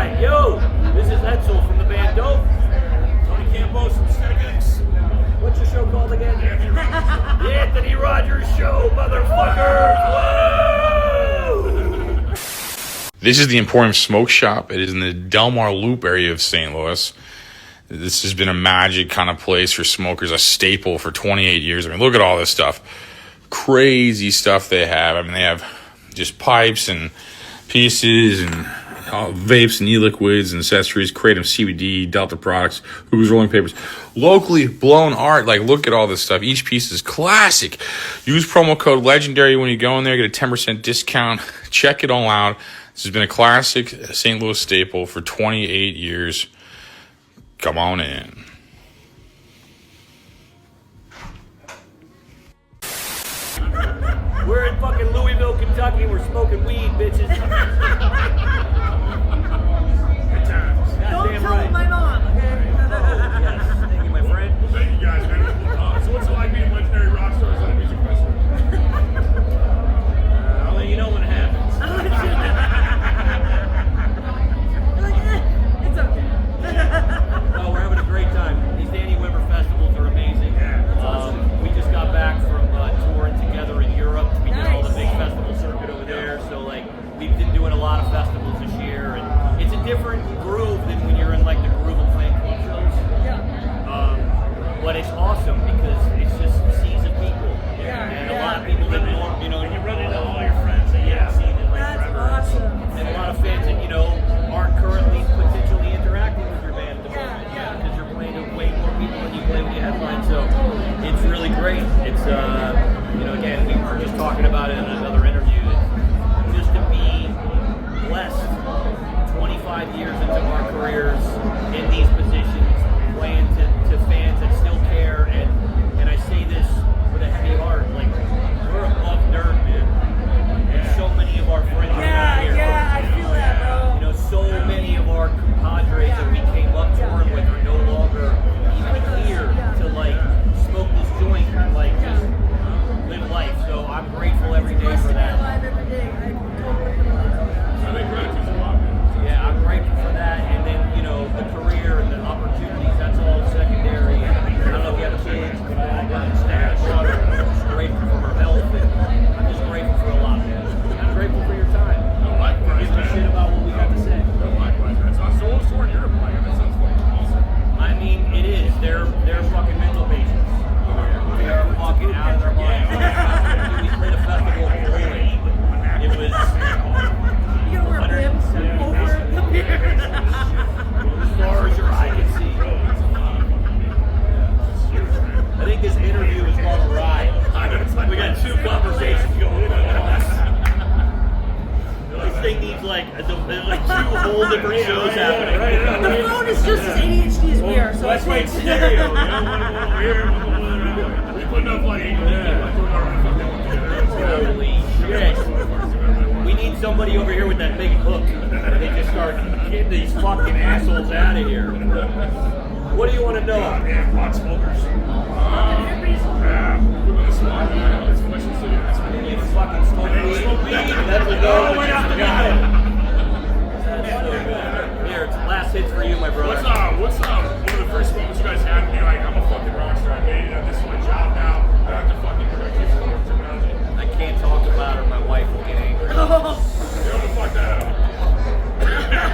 right, yo, this is Edsel from the band Dope. Tony Campos from Static X. What's your show called again? The Anthony Rogers Show, motherfuckers! Woo! This is the Emporium Smoke Shop. It is in the Del Mar Loop area of St. Louis. This has been a magic kind of place for smokers, a staple for 28 years. I mean, look at all this stuff. Crazy stuff they have. I mean, they have just pipes and pieces and vapes and e-liquids and accessories, Kratom CBD, Delta products, Hoover's rolling papers, locally blown art. Like, look at all this stuff. Each piece is classic. Use promo code LEGENDARY when you go in there. Get a 10% discount. Check it all out. This has been a classic St. Louis staple for 28 years. Come on in. We're in fucking Louisville, Kentucky. We're smoking weed, bitches. Don't tell my mom, okay? Yes, thank you, my friend. Well, thank you guys, man. So what's it like being legendary rock stars at a music festival? I'll let you know when it happens. It's okay. Oh, we're having a great time. These Danny Weber festivals are amazing. We just got back from touring together in Europe. We did all the big festival circuit over there. So, like, we've been doing a lot of festivals this year. And it's a different groove than when you're in, like, the Groove and Plant Club shows. But it's awesome because it's just seas of people. And a lot of people that know, you know, You run into all your friends that you haven't seen in like That's forever. awesome. and a lot of fans that, you know, aren't currently potentially interacting with your band at the moment. Yeah. Because you're playing to way more people than you play when you headline. So it's really great. It's, you know, again, we were just talking about it in another interview. It's just to be blessed 25 years into our careers in these positions, playing to fans that still care. And I say this with a heavy heart, like, we're above dirt, man. And so many of our friends are not here. Yeah, I feel that, bro. You know, so many of our compadres that we came up touring with are no longer even here to, like, smoke this joint and, like, just live life. So I'm grateful every day for that. Live every day. I totally feel that. I think gratitude's a lot, man. Yeah, I'm grateful for that. And then, you know, the career and the opportunities, that's all secondary. I don't know if you have kids, but I got a stash. I'm just grateful for her health. And I'm just grateful for a lot, man. I'm grateful for your time. No, likewise, Give a man. shit about what we got to say. No, likewise, man. So what's tour in Europe like? That sounds fucking awesome. I mean, it is. They're fucking mental patients. They're fucking out of their minds. We played a festival in Poland. It was You gotta wear bibs over the beard. as far as your eye can see. I think this interview is called a ride. We got two conversations going on. This thing needs like two whole different shows happening. The phone is just as ADHD as we are, so Let's it's wait stereo. You know, one over here, one over there. We put up like 8 people. Like, we're already fucking together. Holy shit. We need somebody over here with that big hook. And they just start getting these fucking assholes out of here. What do you want to know? Yeah, pot smokers. Yeah. We're gonna smoke. Yeah, it's Flushing City. That's what it You is. fucking smoke weed? That's a go. Oh, I got it. That's so good. Here, it's last hits for you, my brother. What's one of the first moments you guys had to be like, I'm a fucking rock star. I made it. This is my job now. I have to fucking direct you for terminology. I can't talk about it, my wife will get angry. You know, fuck that up.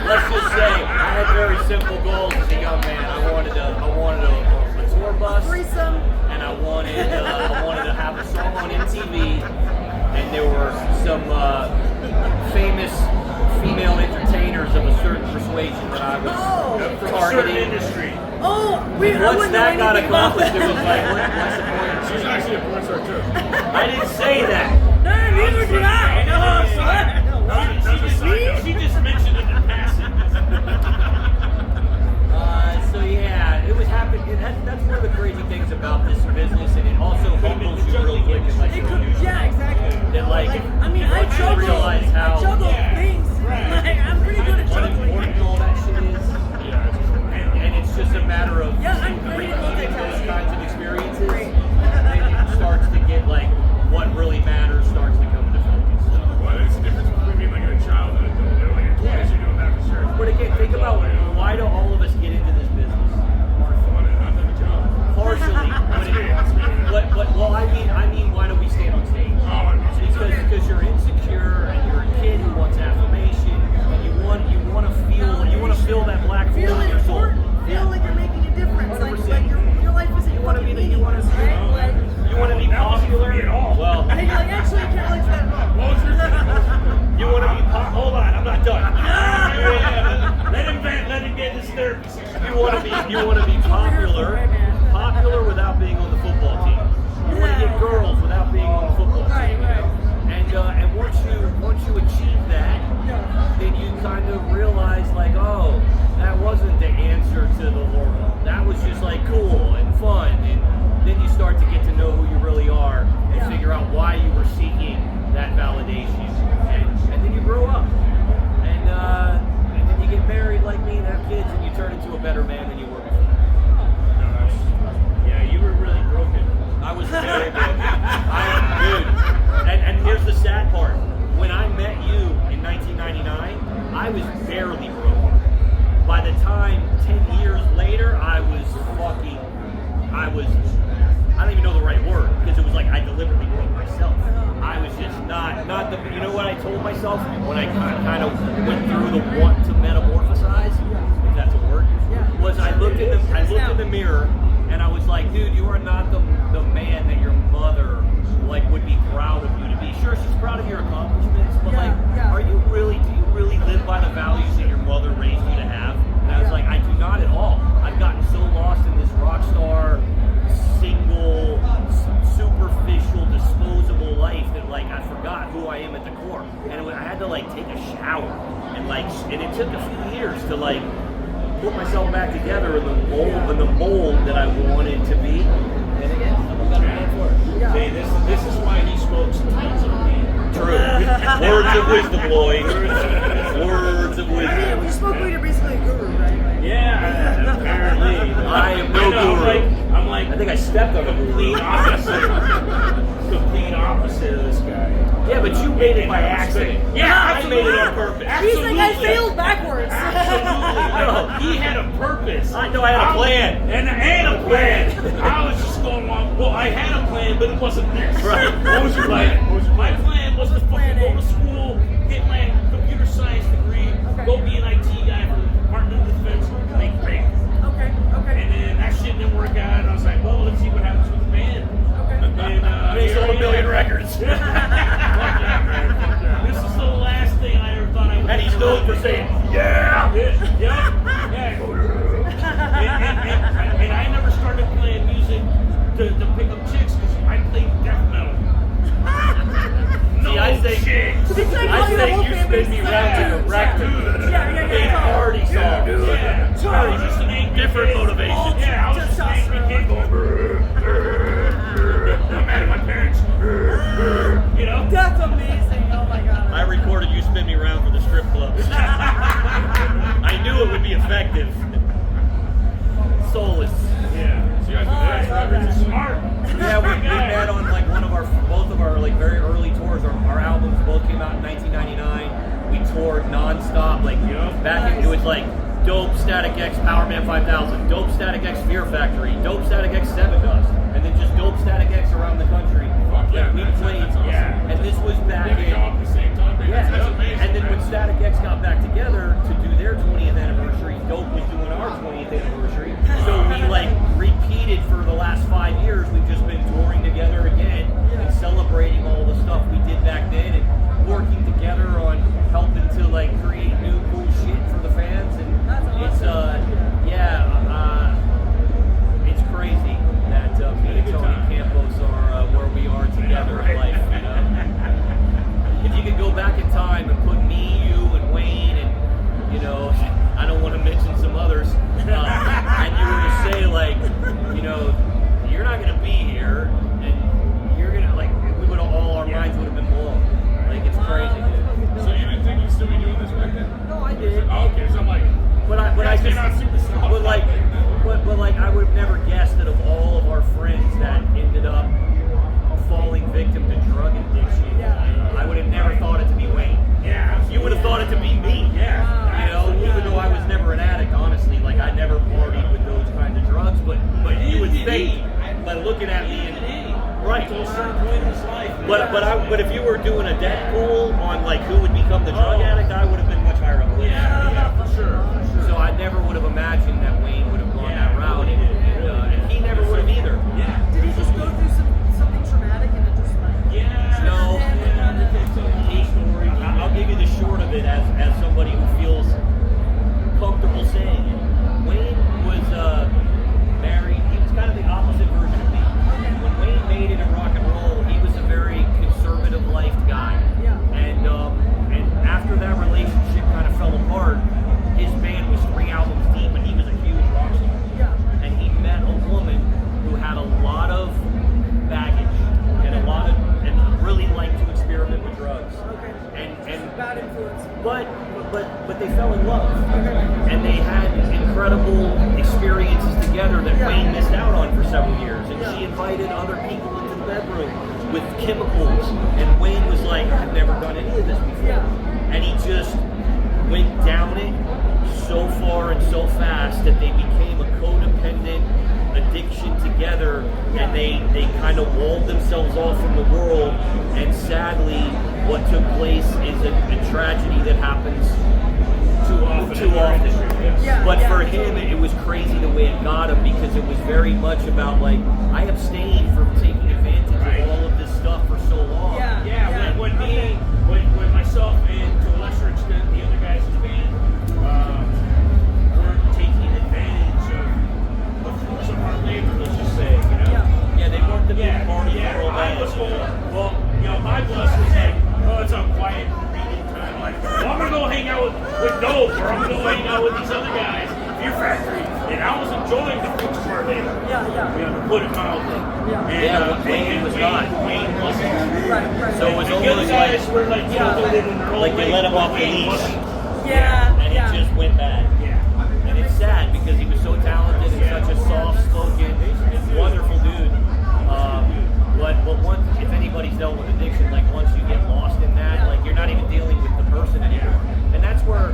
Let's just say I had very simple goals as a young man. I wanted a tour bus, threesome. and I wanted to have a song on MTV, and there were some famous female entertainers of a certain persuasion that I was From a certain targeting. industry. Oh, I Once wouldn't know that got anything about accomplished, it was like, that. what's the point? She's actually a porn star too. I didn't say that. No, neither did I. No, I swear. She just mentioned it in passing. So yeah, it was happening. That's one of the crazy things about this business, and it also humbles you real quick and lets It you could, do yeah, exactly. that. Like, I mean, I once you juggle. realize how I juggle things. Like, I'm pretty good at juggling. unimportant all that shit is, and it's just a matter of Yeah, I'm great at repeating those multitasking. kinds of experiences. Great. Then it starts to get like what really matters starts to come into focus. So. Well, it's the difference between being like a child and an adult. you want to be popular without being on the football team. You want to get girls without being on the football team. Right, right. And once you achieve that, then you kind of realize like, oh, that wasn't the answer to the world. That was just like cool and fun, and then you start to get to know who you really are and figure out why you were seeking that validation, and then you grow up, and then you get married like me and have kids, and you turn into a better man than you were before. Yeah, you were really broken. I was very broken. Dude. And here's the sad part. When I met you in 1999, I was barely broken. By the time 10 years later, I don't even know the right word, because it was like I deliberately broke myself. I was just not the, you know what I told myself when I kind of went through the want to metamorphosize, if that's a word, was I looked in the mirror and I was like, dude, you are not the man that your mother like would be proud of you to be. Sure, she's proud of your accomplishments, but do you really live by the values that your mother raised you to have? And I was like, I do not at all. I've gotten so lost in this rock star, single, superficial, disposable life that like I forgot who I am at the core. And I had to like take a shower and it took a few years to like put myself back together in the mold that I wanted to be. And again, I'm a better man for it. See, this is why he smokes tons of weed. True. Words of wisdom, Lloyd. Words of wisdom. When you smoke weed, you're basically a guru, right? Yeah, apparently. I am no guru. I'm like, I think I stepped on a complete guru. complete opposite of this guy. Yeah, but you made it by accident. Yeah, I made it on purpose. He's like, I failed backwards. No, he had a purpose. I know I had a plan. And a plan. I was just going along. Well, I had a plan, but it wasn't this. Right. What was your plan? My plan was to fucking go to school, get my computer science degree, go be an IT guy for the Department of Defense, make bank. Okay. And then that shit didn't work out, and I was like, well, let's see what happens with the band. And They sold a million records. Fuck yeah, man. Fuck yeah. This is the last thing I ever thought I would. And he's known for saying, yeah. Yeah. And I never started playing music to pick up chicks because I played death metal. No See, I think chicks. It's like I all your think whole you spin family's me round to the record. Yeah. A party song. Yeah. I was just an angry Different kid. motivation. Yeah, I was just an angry kid going, I'm mad at my parents. You know? That's amazing. Oh my god. I recorded You Spin Me Round for the strip club. I knew it would be effective. Soulless. Yeah. So you guys are smart. Yeah, we met on like both of our like very early tours. Our albums both came out in 1999. We toured nonstop, like back in, it was like Dope, Static X, Power Man 5000, Dope, Static X, Fear Factory, Dope, Static X, Seven Dust, and then just Dope, Static X around the country. Fuck yeah, We man. played, Yeah. and this was back They in. go off at the same time. Man. Yeah, That's amazing. and then when man. Static X got back together to do their 20th anniversary, Dope was doing our 20th anniversary. So we like repeated for the last 5 years. We've just been touring together again and celebrating all the stuff we did back then and working together on helping to like create new cool shit for the fans. And it's it's crazy that me and Tony Campos are where we are together in life. You know? If you could go back in time and put me, you, and Wayne, and you know, I don't want to mention some others, and you were to say like, you know, you're not gonna be here, and you're gonna like, we would all our minds would have been blown. Like it's crazy, dude. So you didn't think you'd still be doing this back then? No, I did. Oh, okay, so I'm like, But I you're just, not super strong. but like I would have never guessed that of all of our friends that ended up falling victim to drug addiction, I would have never thought it to be Wayne. Yeah. You would have thought it to be me. Yeah. You know, even though I was never an addict, honestly, like I never partied with those kinds of drugs, but you would think by looking at me and right. To a certain point in his life. But if you were doing a Deadpool on like who would become the drug addict, I would have been much higher up. Yeah, for sure. So I never would have imagined that Wayne would have gone that route, and he never would have either. Yeah. Did he just go through something traumatic and it just like... Yeah. No. I'll give you the short of it as somebody who feels comfortable saying it. Wayne was love. And they had incredible experiences together that Wayne missed out on for several years. And she invited other people into the bedroom with chemicals. And Wayne was like, I've never done any of this before. And he just went down it so far and so fast that they became a codependent addiction together, and they kind of walled themselves off from the world. And sadly, what took place is a tragedy that happens too often. But for him, it was crazy the way it got him, because it was very much about like, I abstained from taking advantage of all of this stuff for so long. When myself and to a lesser extent the other guys in the band weren't taking advantage of the fruits of our labor, let's just say, Yeah, they weren't the big party girl I was band. well, my boss was like, oh, it's a quiet reading time. I'm like, well, I'm gonna go hang out with Dope, or I'm gonna go hang out with these other guys, Fear Factory. And I was enjoying the fruits of our labor. To put it mildly. Wayne was not. Wayne wasn't. So it was The other almost guys like, were like tilted in their own like way. they let him off the Wayne leash. wasn't. And it just went bad. And it's sad because he was so talented and such a soft-spoken, wonderful dude. But once, if anybody's dealt with addiction, like once you get lost in that, like you're not even dealing with the person anymore. And that's where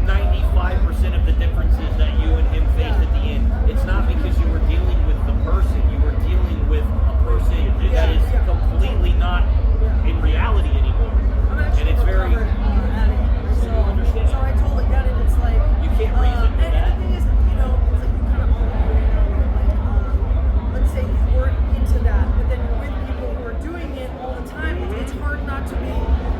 95% of the differences that you and him faced at the end, it's not because you were dealing with the person, you were dealing with a person that is completely not in reality anymore. And it's very... So I totally get it. It's like You can't reason with and that. the thing is, it's like you kind of, let's say you weren't into that, but then you're with people who are doing it all the time. It's hard not to be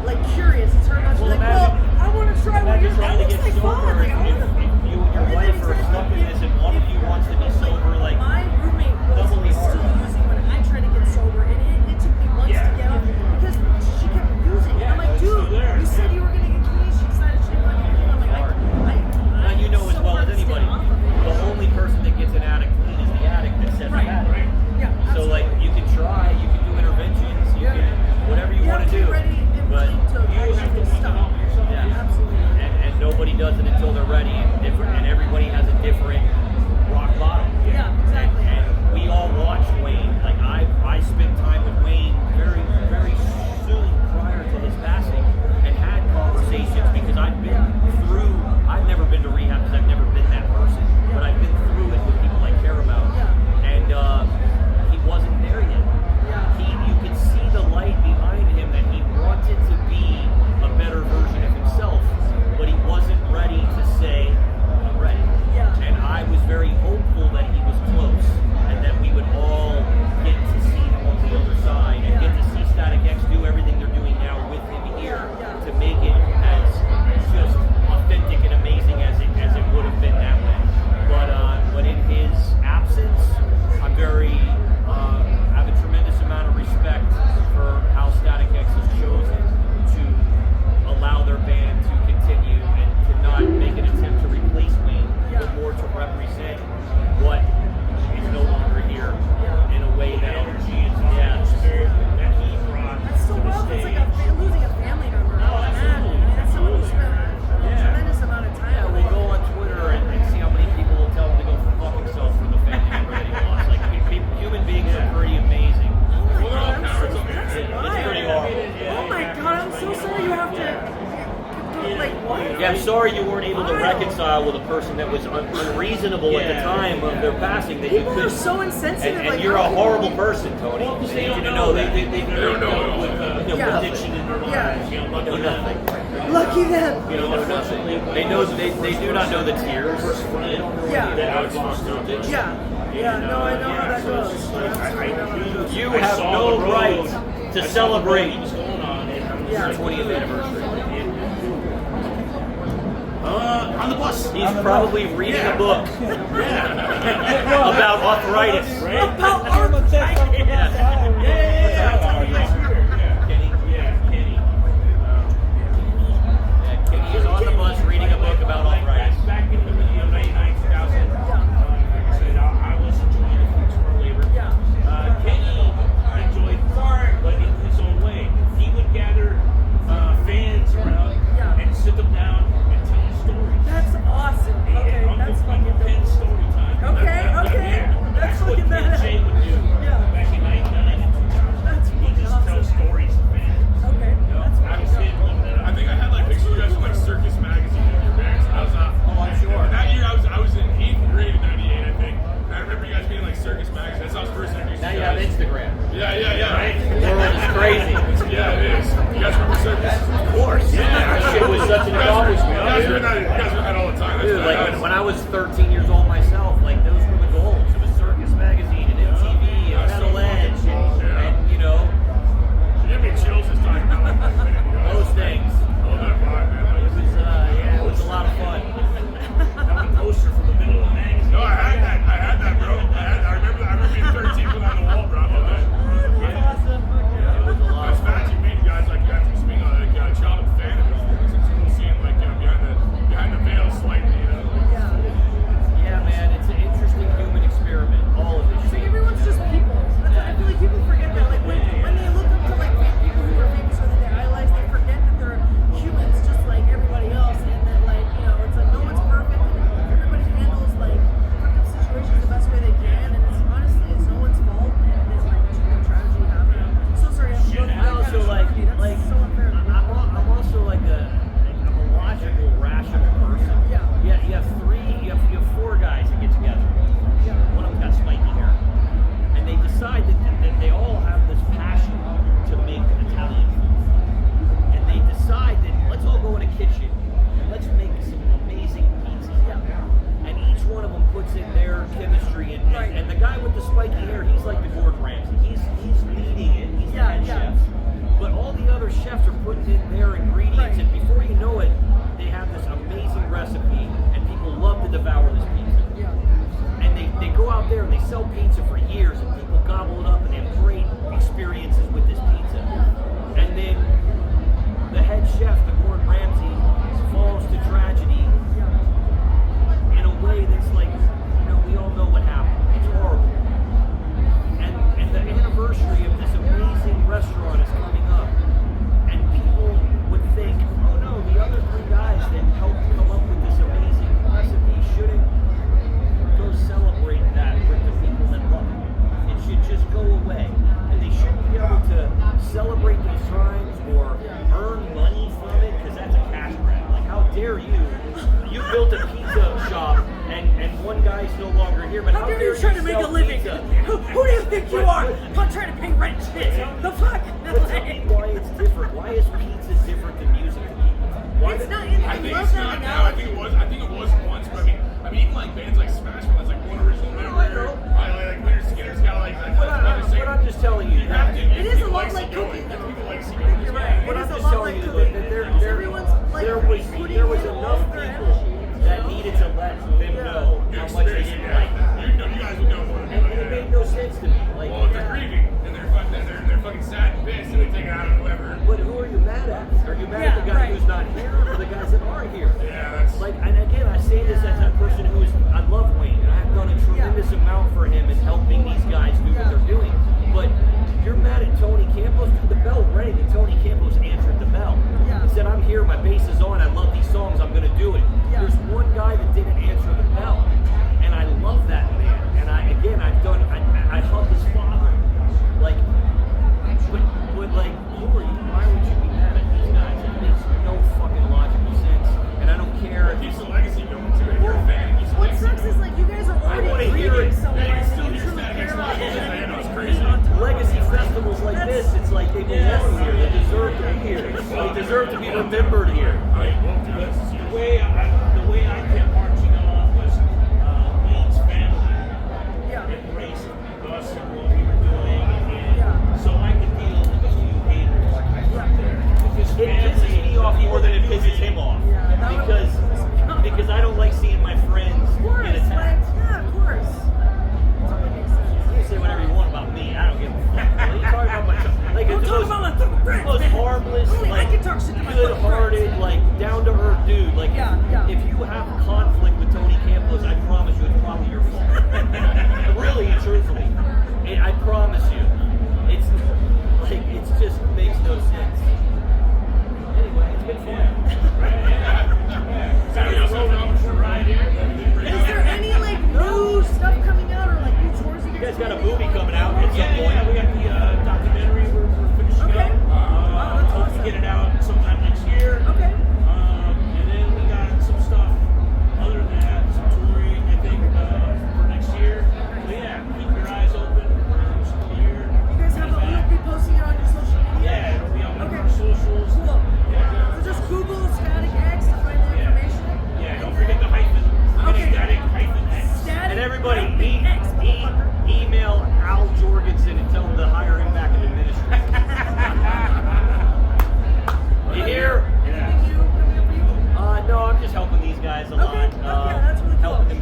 like curious. It's hard not to be like, well, I want to try what you're. That Imagine trying to looks get like fun. sober Like, I if wanna- you and your wife are stuck in this and one of you wants to be sober, like my roommate doubly was hard. still using when I tried to get sober, and it took me months to get off because she kept using. And I'm like, dude, you said you were gonna get clean. She decided she didn't want to get clean. I'm like, Now you know as so well hard as to stay anybody, off of it. the only person that gets an addict clean is the addict that sets Right. the addict. Yeah, So like you can try, you can do interventions, you can whatever you want to do, ready and but willing to actually stop. yeah, Absolutely. and nobody does it until they're ready, and everybody has a different rock bottom. Yeah, exactly. And we all watched Wayne. Like I spent time with Wayne very, very soon prior to his passing, and had conversations because I've been through. I've never been to rehab because I've never been that person, but I've been through it with people I care about. And he wasn't there yet. You could see the light behind him that he wanted to be a better version of himself, but he wasn't ready to say, I'm ready. And I was very hopeful that he was close and that we would all get to see him on the other side and get to see Static X do everything they're doing now with him here to make it as just authentic and amazing as it would have been that way. But in his absence, I'm very I have a tremendous amount of respect for how Static X has chosen to allow their band to continue and to not make an attempt to replace Wayne, but more to represent what is no longer here in a way that Energy and spirit that he brought That's so to the wild. It's stage. like losing a family member. No, absolutely. That's someone who spent a tremendous amount of time. Yeah, we'll go on Twitter and see how many people will tell him to go fuck himself for the family member that he lost. Like, human beings are pretty amazing. Oh my God, that's It's wild. pretty horrible. Oh my God, I'm so sorry you have to. Like what? Yeah, I'm sorry you weren't able to reconcile with a person that was unreasonable at the time of their passing. That People you are could, so insensitive. and like, you're a how can horrible you- person, Tony. Just They need you don't to know. know They that. never dealt with Yeah. addiction in their lives. You know, They know nothing. Lucky them. You know nothing. They know they do not know the tears. They don't know Yeah. that it's lost to addiction. Yeah, no, I know how that goes. You I have saw no the road. right I to saw the road celebrate he was going on, and Yeah. your 20th anniversary. on the bus. He's probably reading a book about arthritis. About our Kenny. Yeah, Kenny is on the bus reading a book about arthritis. Back in the 99, 2000, like I said, I was enjoying the fruits of our labor. Kenny enjoyed art, but in his own way. He would gather fans around and sit them down and tell them stories. the time. That's Dude, what like I was. when I was 13 years old myself, like those were the goals. It was Circus Magazine and MTV and Metal Edge and you know, You give me chills this time. those things. Oh, that vibe, man. It was it was a lot of fun. Have a poster from the middle of the magazine. No, I had that, bro. I remember being 13 put on the wall, bro. I love that. It was a lot It's of fun. fun. You meet guys like that from being a childhood fan of it. It's cool seeing like behind the veil slightly, you know. Yeah, man, it's an interesting human experiment. All of it. It's like everyone's just people. That's what I feel like people forget that. Like when they look up to like people who are famous or that they idolize, they forget that they're humans just like everybody else, and that like it's like no one's perfect, and everybody handles like fucked up situations the best way they can, and it's honestly it's no one's fault, and there's like no tragedy happening. So sorry, I also like that's so unfair. I'm also like I'm a logical, rational person. Yeah. You have four guys that get together. One of them's got spiky hair, and they decide that they all have this passion to make Italian food, and they decide that let's all go in a kitchen and let's make some amazing pizzas. And each one of them puts in their chemistry, and the guy with the spiky hair, he's like the Gordon Ramsay. He's leading it. He's the head chef. But all the other chefs are putting in their ingredients, and before you know it, they have this amazing recipe, and people love to devour this pizza. And they go out there and they sell pizza for years, and people gobble it up, and they have great experiences with this pizza. And then the head chef, the Gordon Ramsay, falls to tragedy in a way that's like, we all know what happened. It's horrible. And the anniversary of this amazing restaurant is coming up, and people would think, oh no, the other three guys that helped come up with this amazing recipe shouldn't go celebrate that with the people that love it. It should just go away, and they shouldn't be able to celebrate those times or earn money from it, because that's a cash grab. Like, how dare you? You built a pizza shop, and one guy's no longer here, but How dare you try to make a sell living? pizza? Who do you think you are? I'm trying to pay rent shit. The fuck? But tell me why it's different. Why is pizza different than music to people? Why It's did- not. I think it's not now. I think it was once, but I mean, even like bands like Smash Mouth, that's like one original member. I know. Like Leonard Skinner's got like But I'm just telling you. You have to. It is a people lot like like Seagal, cooking, though. people like Seagal. You're right. But It I'm is a just lot telling like you cooking. that Everyone's like there was putting in all enough of their people energy. that needed to let them know how much they didn't like it. You guys would know more than And me. it made no sense to me. Like, Well, if they're grieving and they're fucking sad and pissed and they take it out on whoever. but who are you mad at? Are you mad at the Yeah, guy right. who's not here or the guys that are here? Yeah, that's Like, and again, I say this as a person who is, I love Wayne, and I've done a tremendous amount for him in helping these guys do what they're doing. But you're mad at Tony Campos, dude, the bell rang, and Tony Campos answered the bell. Yeah. He said, I'm here, my bass is on, I love these songs, I'm gonna do it. Yeah. There's one guy that didn't answer the bell, and I love that man. And I hug his father. Like, but like, who are you? Why would you be mad at these guys? It makes no fucking logical sense. And I don't care it if keeps the legacy going too. If you're a fan, it keeps the What legacy sucks is like you guys are I wanna already hear grieving it. someone. Yeah, you can still and you hear truly Static care about X it. I know, it's crazy. legacy festivals like this, it's like they belong here. They deserve to be here. They deserve to be remembered here. The way I kept marching off was Wayne's family Yeah. embraced us and what we were doing, and Yeah. so I could deal with a few haters right there. Because It pisses me off more than it pisses him off. Yeah, that would- Because I don't like seeing my friends Of course, get like, attacked. yeah, of course. It totally makes sense. You can say whatever you want about me. I don't give a fuck. What are you talking about like Don't the talk most, about my fucking friends, most man. harmless, Only I like can talk shit to my fucking good-hearted, friends. like down-to-earth dude. Like Yeah, yeah.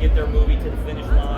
get their movie to the finish line.